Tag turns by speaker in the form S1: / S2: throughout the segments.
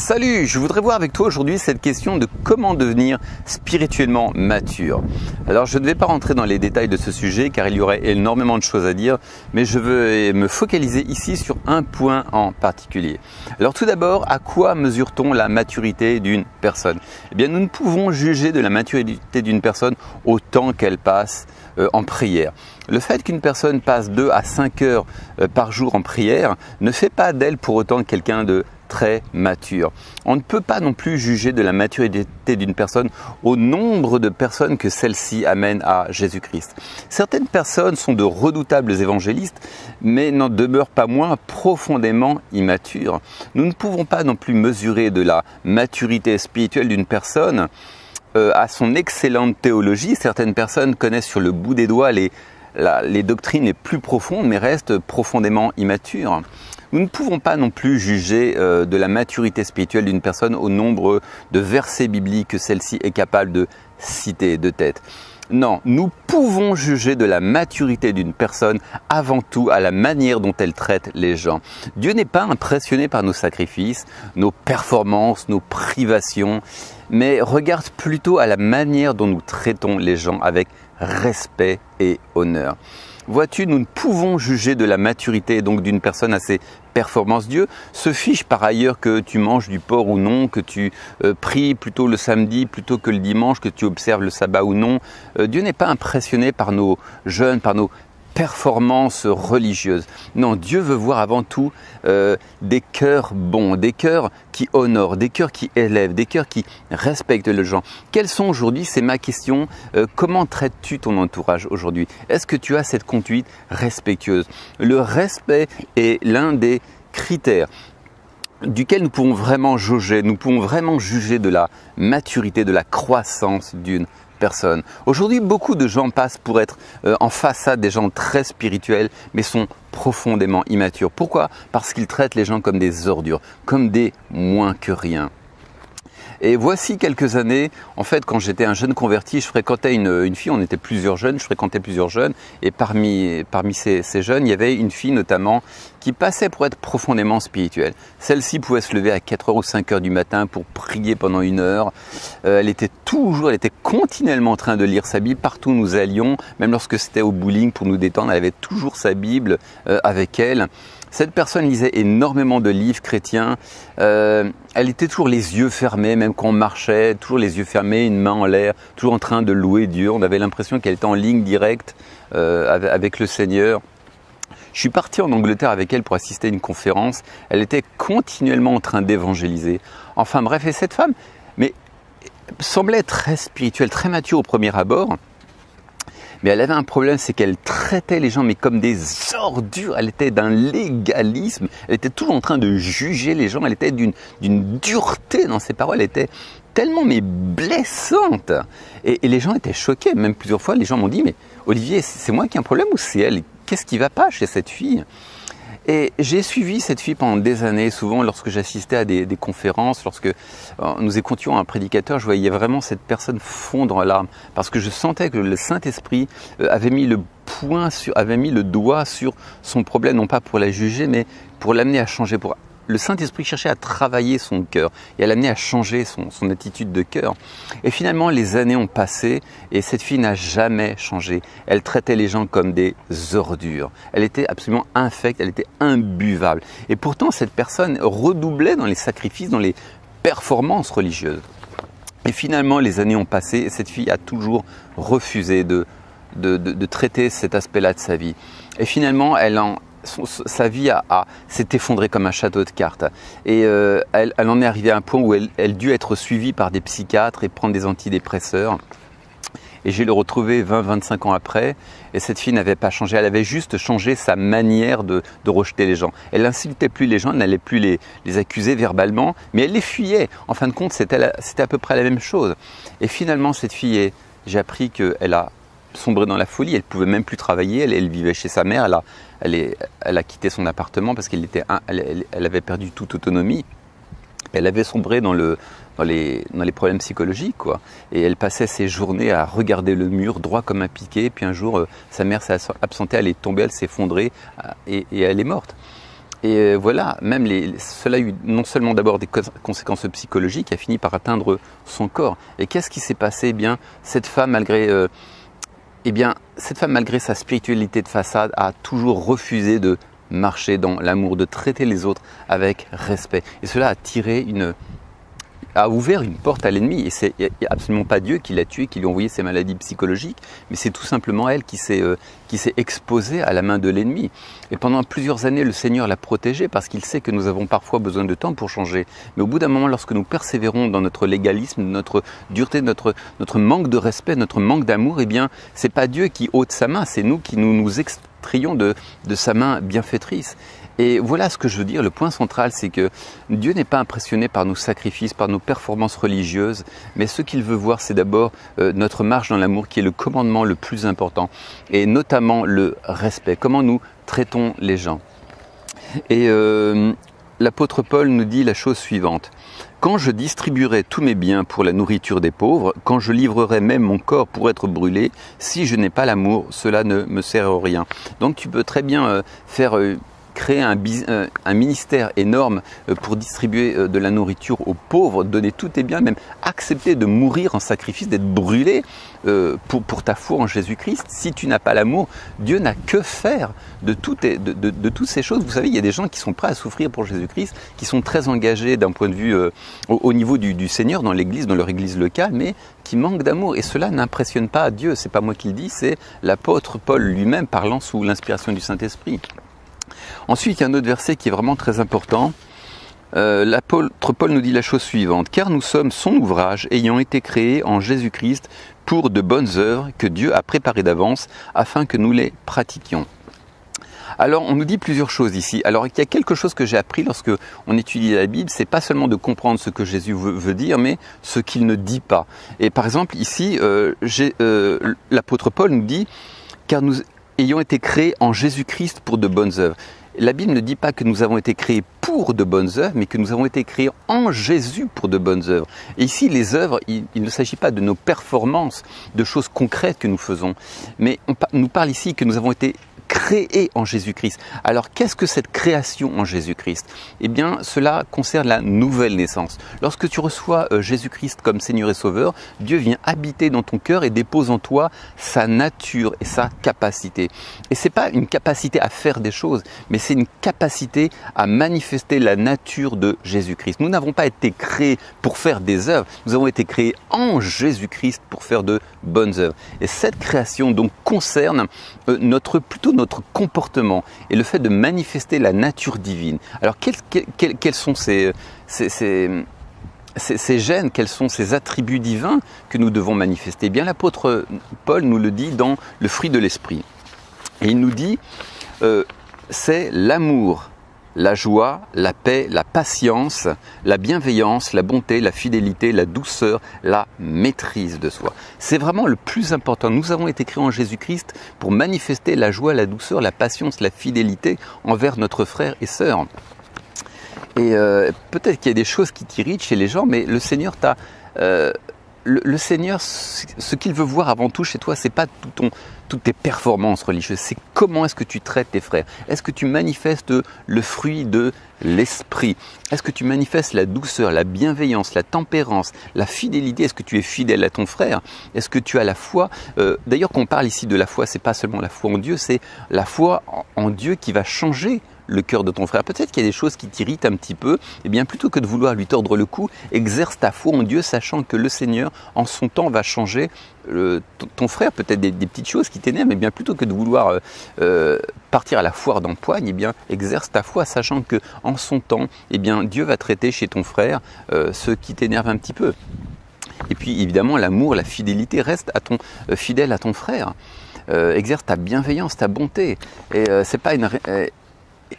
S1: Salut, je voudrais voir avec toi aujourd'hui cette question de comment devenir spirituellement mature. Alors je ne vais pas rentrer dans les détails de ce sujet car il y aurait énormément de choses à dire, mais je veux me focaliser ici sur un point en particulier. Alors tout d'abord, à quoi mesure-t-on la maturité d'une personne? Eh bien nous ne pouvons juger de la maturité d'une personne au temps qu'elle passe en prière. Le fait qu'une personne passe 2 à 5 heures par jour en prière ne fait pas d'elle pour autant quelqu'un de très mature. On ne peut pas non plus juger de la maturité d'une personne au nombre de personnes que celle-ci amène à Jésus-Christ. Certaines personnes sont de redoutables évangélistes, mais n'en demeurent pas moins profondément immatures. Nous ne pouvons pas non plus mesurer de la maturité spirituelle d'une personne à son excellente théologie. Certaines personnes connaissent sur le bout des doigts les doctrines les plus profondes, mais restent profondément immatures. Nous ne pouvons pas non plus juger de la maturité spirituelle d'une personne au nombre de versets bibliques que celle-ci est capable de citer de tête. Non, nous pouvons juger de la maturité d'une personne avant tout à la manière dont elle traite les gens. Dieu n'est pas impressionné par nos sacrifices, nos performances, nos privations, mais regarde plutôt à la manière dont nous traitons les gens avec respect et honneur. Vois-tu, nous ne pouvons juger de la maturité donc d'une personne à ses performances. Dieu se fiche par ailleurs que tu manges du porc ou non, que tu pries plutôt le samedi plutôt que le dimanche, que tu observes le sabbat ou non. Dieu n'est pas impressionné par nos jeûnes, par nos performances religieuses. Non, Dieu veut voir avant tout des cœurs bons, des cœurs qui honorent, des cœurs qui élèvent, des cœurs qui respectent les gens. Quels sont aujourd'hui, c'est ma question, comment traites-tu ton entourage aujourd'hui? Est-ce que tu as cette conduite respectueuse? Le respect est l'un des critères duquel nous pouvons vraiment jauger, nous pouvons vraiment juger de la maturité, de la croissance d'une personne. Aujourd'hui, beaucoup de gens passent pour être en façade des gens très spirituels, mais sont profondément immatures. Pourquoi? Parce qu'ils traitent les gens comme des ordures, comme des moins que rien. Et voici quelques années, en fait, quand j'étais un jeune converti, je fréquentais une fille, on était plusieurs jeunes, je fréquentais plusieurs jeunes, et parmi ces jeunes, il y avait une fille notamment qui passait pour être profondément spirituelle. Celle-ci pouvait se lever à 4h ou 5h du matin pour prier pendant 1 heure. Elle était continuellement en train de lire sa Bible partout où nous allions, même lorsque c'était au bowling pour nous détendre, elle avait toujours sa Bible avec elle. Cette personne lisait énormément de livres chrétiens, elle était toujours les yeux fermés, même quand on marchait, toujours les yeux fermés, une main en l'air, toujours en train de louer Dieu. On avait l'impression qu'elle était en ligne directe avec le Seigneur. Je suis parti en Angleterre avec elle pour assister à une conférence, elle était continuellement en train d'évangéliser. Enfin bref, et cette femme semblait très spirituelle, très mature au premier abord. Mais elle avait un problème, c'est qu'elle traitait les gens mais comme des ordures. Elle était d'un légalisme, elle était toujours en train de juger les gens, elle était d'une dureté dans ses paroles, elle était tellement blessante. Et les gens étaient choqués, même plusieurs fois les gens m'ont dit « Mais Olivier, c'est moi qui ai un problème ou c'est elle? Qu'est-ce qui ne va pas chez cette fille ?» Et j'ai suivi cette fille pendant des années, souvent lorsque j'assistais à des conférences, lorsque nous écoutions un prédicateur, je voyais vraiment cette personne fondre en larmes, parce que je sentais que le Saint-Esprit avait mis le doigt sur son problème, non pas pour la juger, mais pour l'amener à changer. Le Saint-Esprit cherchait à travailler son cœur et à l'amener à changer son attitude de cœur. Et finalement, les années ont passé et cette fille n'a jamais changé. Elle traitait les gens comme des ordures. Elle était absolument infecte, elle était imbuvable. Et pourtant, cette personne redoublait dans les sacrifices, dans les performances religieuses. Et finalement, les années ont passé et cette fille a toujours refusé de traiter cet aspect-là de sa vie. Et finalement, sa vie s'est effondrée comme un château de cartes et elle en est arrivée à un point où elle dut être suivie par des psychiatres et prendre des antidépresseurs. Et j'ai le retrouvé 20-25 ans après et cette fille n'avait pas changé, elle avait juste changé sa manière de rejeter les gens. Elle n'insultait plus les gens, elle n'allait plus les accuser verbalement, mais elle les fuyait. En fin de compte, c'était à peu près la même chose. Et finalement, cette fille, j'ai appris qu'elle a sombré dans la folie, elle ne pouvait même plus travailler, elle vivait chez sa mère, elle a quitté son appartement parce qu'elle avait perdu toute autonomie. Elle avait sombré dans les problèmes psychologiques, quoi. Et elle passait ses journées à regarder le mur droit comme un piquet. Puis un jour, sa mère s'est absentée, elle est tombée, elle s'est effondrée et elle est morte. Et voilà, même cela a eu non seulement d'abord des conséquences psychologiques, a fini par atteindre son corps. Et qu'est-ce qui s'est passé? Eh bien, cette femme, malgré sa spiritualité de façade, a toujours refusé de marcher dans l'amour, de traiter les autres avec respect. Et cela a ouvert une porte à l'ennemi. Et c'est absolument pas Dieu qui l'a tué, qui lui a envoyé ces maladies psychologiques, mais c'est tout simplement elle qui s'est exposée à la main de l'ennemi. Et pendant plusieurs années, le Seigneur l'a protégée parce qu'il sait que nous avons parfois besoin de temps pour changer. Mais au bout d'un moment, lorsque nous persévérons dans notre légalisme, notre dureté, notre manque de respect, notre manque d'amour, eh bien, c'est pas Dieu qui ôte sa main, c'est nous qui nous extrayons de sa main bienfaitrice. Et voilà ce que je veux dire, le point central, c'est que Dieu n'est pas impressionné par nos sacrifices, par nos performances religieuses, mais ce qu'il veut voir, c'est d'abord notre marche dans l'amour qui est le commandement le plus important, et notamment le respect, comment nous traitons les gens. Et l'apôtre Paul nous dit la chose suivante: quand je distribuerai tous mes biens pour la nourriture des pauvres, quand je livrerai même mon corps pour être brûlé, si je n'ai pas l'amour, cela ne me sert à rien. Donc tu peux très bien créer un ministère énorme pour distribuer de la nourriture aux pauvres, donner tous tes biens, même accepter de mourir en sacrifice, d'être brûlé pour ta foi en Jésus-Christ. Si tu n'as pas l'amour, Dieu n'a que faire de toutes ces choses. Vous savez, il y a des gens qui sont prêts à souffrir pour Jésus-Christ, qui sont très engagés d'un point de vue au niveau du Seigneur, dans l'église, dans leur église locale, mais qui manquent d'amour. Et cela n'impressionne pas Dieu. C'est pas moi qui le dis, c'est l'apôtre Paul lui-même parlant sous l'inspiration du Saint-Esprit. Ensuite, il y a un autre verset qui est vraiment très important. L'apôtre Paul nous dit la chose suivante: car nous sommes son ouvrage, ayant été créés en Jésus-Christ pour de bonnes œuvres que Dieu a préparées d'avance afin que nous les pratiquions. Alors, on nous dit plusieurs choses ici. Alors, il y a quelque chose que j'ai appris lorsque on étudie la Bible, c'est pas seulement de comprendre ce que Jésus veut dire, mais ce qu'il ne dit pas. Et par exemple, ici, l'apôtre Paul nous dit: car nous ayant été créés en Jésus-Christ pour de bonnes œuvres. La Bible ne dit pas que nous avons été créés pour de bonnes œuvres, mais que nous avons été créés en Jésus pour de bonnes œuvres. Et ici, les œuvres, il ne s'agit pas de nos performances, de choses concrètes que nous faisons, mais on nous parle ici que nous avons été créés en Jésus-Christ. Alors, qu'est-ce que cette création en Jésus-Christ? Eh bien, cela concerne la nouvelle naissance. Lorsque tu reçois Jésus-Christ comme Seigneur et Sauveur, Dieu vient habiter dans ton cœur et dépose en toi sa nature et sa capacité. Et c'est pas une capacité à faire des choses, mais c'est une capacité à manifester la nature de Jésus-Christ. Nous n'avons pas été créés pour faire des œuvres, nous avons été créés en Jésus-Christ pour faire de bonnes œuvres. Et cette création donc concerne plutôt notre comportement et le fait de manifester la nature divine. Alors quels sont ces gènes, quels sont ces attributs divins que nous devons manifester? Eh bien, l'apôtre Paul nous le dit dans le fruit de l'esprit. Et il nous dit c'est l'amour, la joie, la paix, la patience, la bienveillance, la bonté, la fidélité, la douceur, la maîtrise de soi. C'est vraiment le plus important. Nous avons été créés en Jésus-Christ pour manifester la joie, la douceur, la patience, la fidélité envers notre frère et sœur. Et peut-être qu'il y a des choses qui t'irritent chez les gens, mais le Seigneur le Seigneur, ce qu'il veut voir avant tout chez toi, c'est pas toutes tes performances religieuses, c'est comment est-ce que tu traites tes frères. Est-ce que tu manifestes le fruit de l'esprit? Est-ce que tu manifestes la douceur, la bienveillance, la tempérance, la fidélité? Est-ce que tu es fidèle à ton frère? Est-ce que tu as la foi? D'ailleurs, quand on parle ici de la foi, c'est pas seulement la foi en Dieu, c'est la foi en Dieu qui va changer le cœur de ton frère. Peut-être qu'il y a des choses qui t'irritent un petit peu, et bien plutôt que de vouloir lui tordre le cou, exerce ta foi en Dieu, sachant que le Seigneur, en son temps, va changer ton frère. Peut-être des petites choses qui t'énervent, mais bien plutôt que de vouloir partir à la foire d'empoigne, et bien exerce ta foi, sachant que en son temps, et bien Dieu va traiter chez ton frère ce qui t'énerve un petit peu. Et puis évidemment, l'amour, la fidélité, reste fidèle à ton frère. Exerce ta bienveillance, ta bonté. Et c'est pas une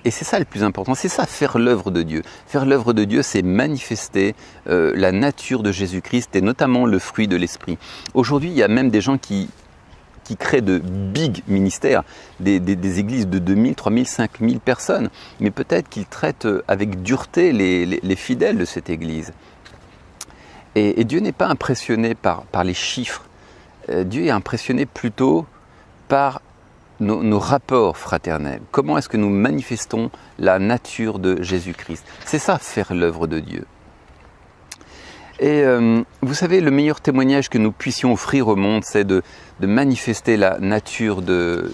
S1: et c'est ça le plus important, c'est ça, faire l'œuvre de Dieu. Faire l'œuvre de Dieu, c'est manifester la nature de Jésus-Christ et notamment le fruit de l'Esprit. Aujourd'hui, il y a même des gens qui créent de big ministères, des églises de 2000, 3000, 5000 personnes, mais peut-être qu'ils traitent avec dureté les fidèles de cette église. Et Dieu n'est pas impressionné par les chiffres, Dieu est impressionné plutôt par nos rapports fraternels. Comment est-ce que nous manifestons la nature de Jésus-Christ? C'est ça, faire l'œuvre de Dieu. Et vous savez, le meilleur témoignage que nous puissions offrir au monde, c'est de manifester la nature de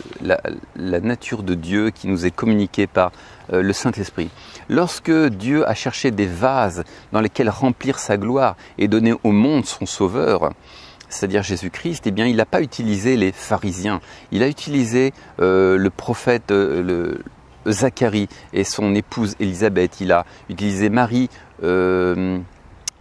S1: Dieu qui nous est communiquée par le Saint-Esprit. Lorsque Dieu a cherché des vases dans lesquels remplir sa gloire et donner au monde son Sauveur, c'est-à-dire Jésus-Christ, eh bien, il n'a pas utilisé les pharisiens. Il a utilisé le prophète Zacharie et son épouse Élisabeth. Il a utilisé Marie,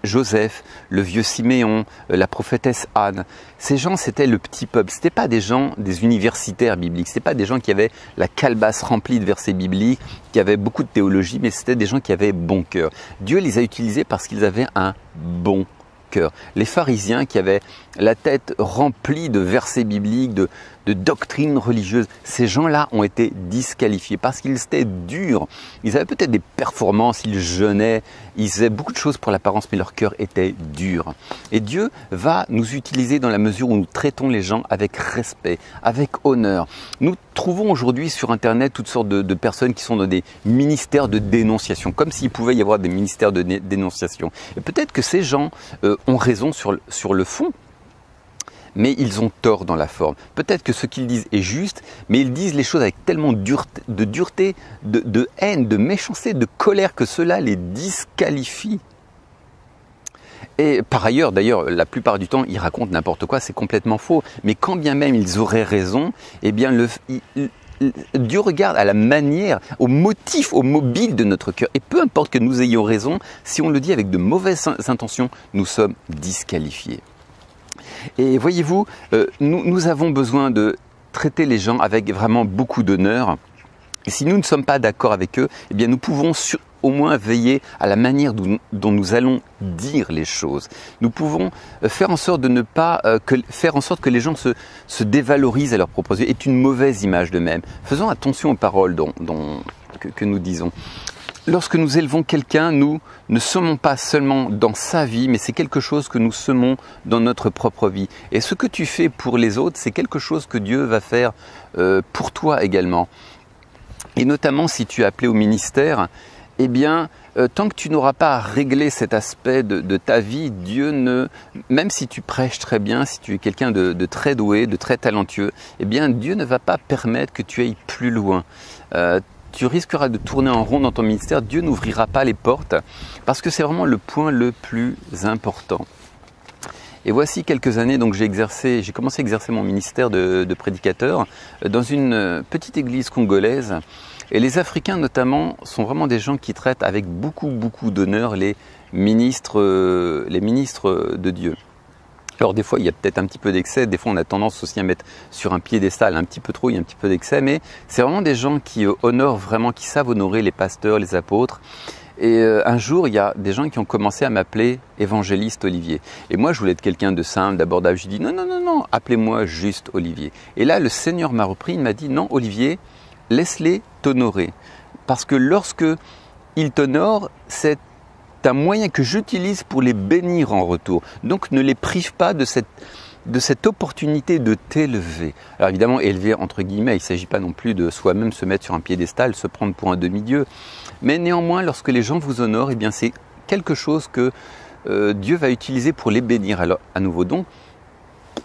S1: Joseph, le vieux Siméon, la prophétesse Anne. Ces gens, c'était le petit peuple. C'était pas des gens, des universitaires bibliques. C'était pas des gens qui avaient la calebasse remplie de versets bibliques, qui avaient beaucoup de théologie, mais c'était des gens qui avaient bon cœur. Dieu les a utilisés parce qu'ils avaient un bon cœur. Les pharisiens qui avaient la tête remplie de versets bibliques, de doctrines religieuses, ces gens-là ont été disqualifiés parce qu'ils étaient durs. Ils avaient peut-être des performances, ils jeûnaient, ils faisaient beaucoup de choses pour l'apparence, mais leur cœur était dur. Et Dieu va nous utiliser dans la mesure où nous traitons les gens avec respect, avec honneur. Nous trouvons aujourd'hui sur Internet toutes sortes de personnes qui sont dans des ministères de dénonciation, comme s'il pouvait y avoir des ministères de dénonciation. Et peut-être que ces gens ont raison sur le fond, mais ils ont tort dans la forme. Peut-être que ce qu'ils disent est juste, mais ils disent les choses avec tellement de dureté, de haine, de méchanceté, de colère que cela les disqualifie. Et par ailleurs, d'ailleurs, la plupart du temps, ils racontent n'importe quoi, c'est complètement faux. Mais quand bien même ils auraient raison, eh bien, Dieu regarde à la manière, au motif, au mobile de notre cœur. Et peu importe que nous ayons raison, si on le dit avec de mauvaises intentions, nous sommes disqualifiés. Et voyez-vous, nous avons besoin de traiter les gens avec vraiment beaucoup d'honneur. Et si nous ne sommes pas d'accord avec eux, eh bien nous pouvons au moins veiller à la manière dont nous allons dire les choses. Nous pouvons faire en sorte de ne pas faire en sorte que les gens se dévalorisent à leurs propres yeux, est une mauvaise image d'eux-mêmes. Faisons attention aux paroles que nous disons. Lorsque nous élevons quelqu'un, nous ne semons pas seulement dans sa vie, mais c'est quelque chose que nous semons dans notre propre vie. Et ce que tu fais pour les autres, c'est quelque chose que Dieu va faire pour toi également. Et notamment si tu es appelé au ministère, eh bien, tant que tu n'auras pas à régler cet aspect de ta vie, même si tu prêches très bien, si tu es quelqu'un de très doué, de très talentueux, eh bien, Dieu ne va pas permettre que tu ailles plus loin. Tu risqueras de tourner en rond dans ton ministère, Dieu n'ouvrira pas les portes, parce que c'est vraiment le point le plus important. Et voici quelques années, donc j'ai commencé à exercer mon ministère de prédicateur dans une petite église congolaise. Et les Africains notamment sont vraiment des gens qui traitent avec beaucoup d'honneur les ministres de Dieu. Alors des fois il y a peut-être un petit peu d'excès, des fois on a tendance aussi à mettre sur un piédestal un petit peu trop, il y a un petit peu d'excès, mais c'est vraiment des gens qui honorent vraiment, qui savent honorer les pasteurs, les apôtres. Et un jour, il y a des gens qui ont commencé à m'appeler évangéliste Olivier. Et moi, je voulais être quelqu'un de simple, d'abordable. Je dis non, appelez-moi juste Olivier. Et là, le Seigneur m'a repris, il m'a dit non, Olivier, laisse-les t'honorer. Parce que lorsque ils t'honorent, c'est un moyen que j'utilise pour les bénir en retour. Donc ne les prive pas de cette opportunité de t'élever. Alors évidemment, élever entre guillemets, il ne s'agit pas non plus de soi-même se mettre sur un piédestal, se prendre pour un demi-dieu. Mais néanmoins, lorsque les gens vous honorent, eh bien c'est quelque chose que Dieu va utiliser pour les bénir. Alors à nouveau donc,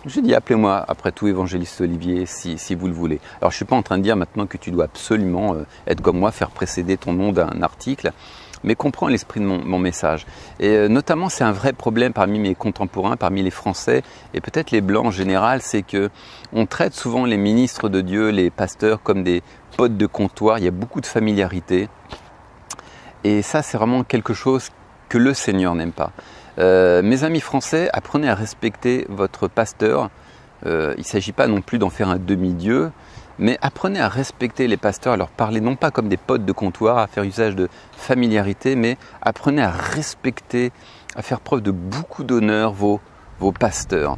S1: je dis appelez-moi après tout évangéliste Olivier si vous le voulez. Alors je ne suis pas en train de dire maintenant que tu dois absolument être comme moi, faire précéder ton nom d'un article, mais comprends l'esprit de mon message. Et notamment, c'est un vrai problème parmi mes contemporains, parmi les Français, et peut-être les Blancs en général, c'est que on traite souvent les ministres de Dieu, les pasteurs, comme des potes de comptoir. Il y a beaucoup de familiarité. Et ça, c'est vraiment quelque chose que le Seigneur n'aime pas. Mes amis français, apprenez à respecter votre pasteur. Il ne s'agit pas non plus d'en faire un demi-dieu, mais apprenez à respecter les pasteurs, à leur parler non pas comme des potes de comptoir, à faire usage de familiarité, mais apprenez à respecter, à faire preuve de beaucoup d'honneur vos pasteurs.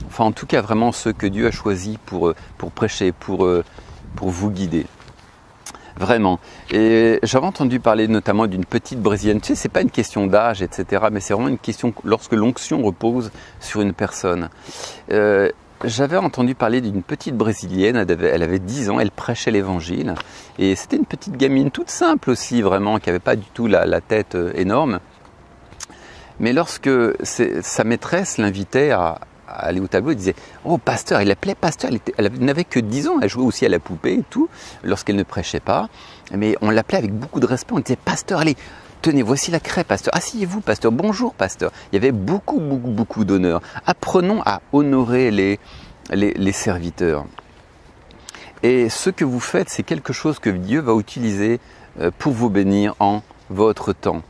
S1: Enfin, en tout cas, vraiment ceux que Dieu a choisis pour prêcher, pour vous guider. Vraiment. Et j'avais entendu parler notamment d'une petite Brésilienne. Tu sais, c'est pas une question d'âge, etc. Mais c'est vraiment une question lorsque l'onction repose sur une personne. J'avais entendu parler d'une petite brésilienne, elle avait 10 ans, elle prêchait l'évangile. Et c'était une petite gamine toute simple aussi, vraiment, qui n'avait pas du tout la tête énorme. Mais lorsque sa maîtresse l'invitait à aller au tableau, elle disait « Oh, pasteur !» Il l'appelait pasteur, elle n'avait que 10 ans, elle jouait aussi à la poupée et tout, lorsqu'elle ne prêchait pas. Mais on l'appelait avec beaucoup de respect, on disait « Pasteur, allez !» Tenez, voici la craie, pasteur. Asseyez-vous, pasteur. Bonjour, pasteur. Il y avait beaucoup d'honneur. Apprenons à honorer les serviteurs. Et ce que vous faites, c'est quelque chose que Dieu va utiliser pour vous bénir en votre temps.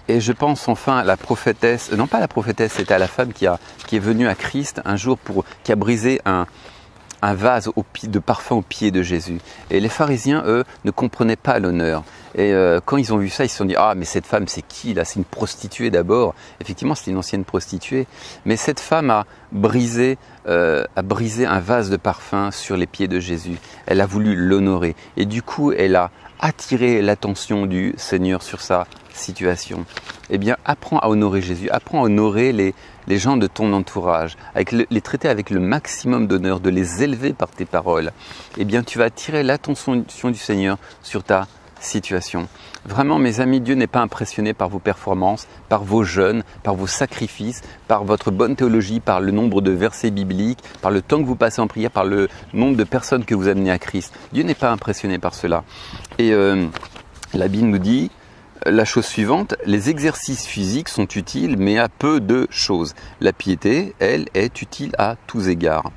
S1: Et je pense enfin à la prophétesse, non pas la prophétesse, c'était à la femme qui est venue à Christ un jour qui a brisé un vase de parfum aux pieds de Jésus. Et les pharisiens, eux, ne comprenaient pas l'honneur. Et quand ils ont vu ça, ils se sont dit « Ah, mais cette femme, c'est qui là? C'est une prostituée d'abord. » Effectivement, c'était une ancienne prostituée. Mais cette femme a brisé un vase de parfum sur les pieds de Jésus. Elle a voulu l'honorer. Et du coup, elle a attiré l'attention du Seigneur sur sa situation. Eh bien, apprends à honorer Jésus. Apprends à honorer les gens de ton entourage, les traiter avec le maximum d'honneur, de les élever par tes paroles. Eh bien, tu vas attirer l'attention du Seigneur sur ta situation. Vraiment, mes amis, Dieu n'est pas impressionné par vos performances, par vos jeûnes, par vos sacrifices, par votre bonne théologie, par le nombre de versets bibliques, par le temps que vous passez en prière, par le nombre de personnes que vous amenez à Christ. Dieu n'est pas impressionné par cela. Et la Bible nous dit la chose suivante, les exercices physiques sont utiles, mais à peu de choses. La piété, elle, est utile à tous égards.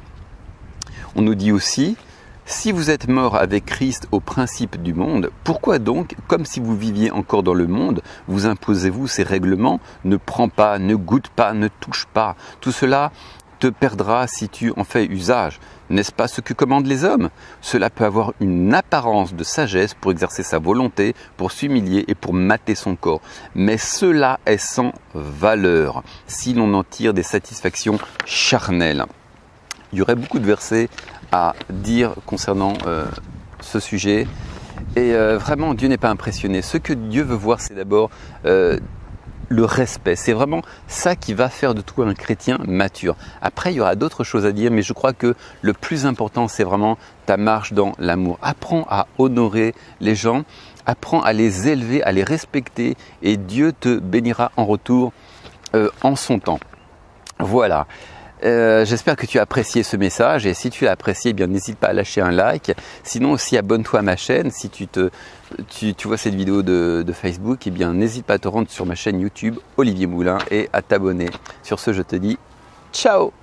S1: On nous dit aussi, si vous êtes mort avec Christ au principe du monde, pourquoi donc, comme si vous viviez encore dans le monde, vous imposez-vous ces règlements, ne prends pas, ne goûte pas, ne touche pas. Tout cela te perdra si tu en fais usage. N'est-ce pas ce que commandent les hommes? Cela peut avoir une apparence de sagesse pour exercer sa volonté, pour s'humilier et pour mater son corps. Mais cela est sans valeur si l'on en tire des satisfactions charnelles. Il y aurait beaucoup de versets à dire concernant ce sujet. Et vraiment, Dieu n'est pas impressionné. Ce que Dieu veut voir, c'est d'abord le respect. C'est vraiment ça qui va faire de toi un chrétien mature. Après, il y aura d'autres choses à dire, mais je crois que le plus important, c'est vraiment ta marche dans l'amour. Apprends à honorer les gens, apprends à les élever, à les respecter, et Dieu te bénira en retour en son temps. Voilà. J'espère que tu as apprécié ce message, et si tu l'as apprécié, eh bien n'hésite pas à lâcher un like. Sinon aussi abonne-toi à ma chaîne. Si tu vois cette vidéo de Facebook, eh bien n'hésite pas à te rendre sur ma chaîne YouTube Olivier Moulin et à t'abonner. Sur ce, je te dis ciao.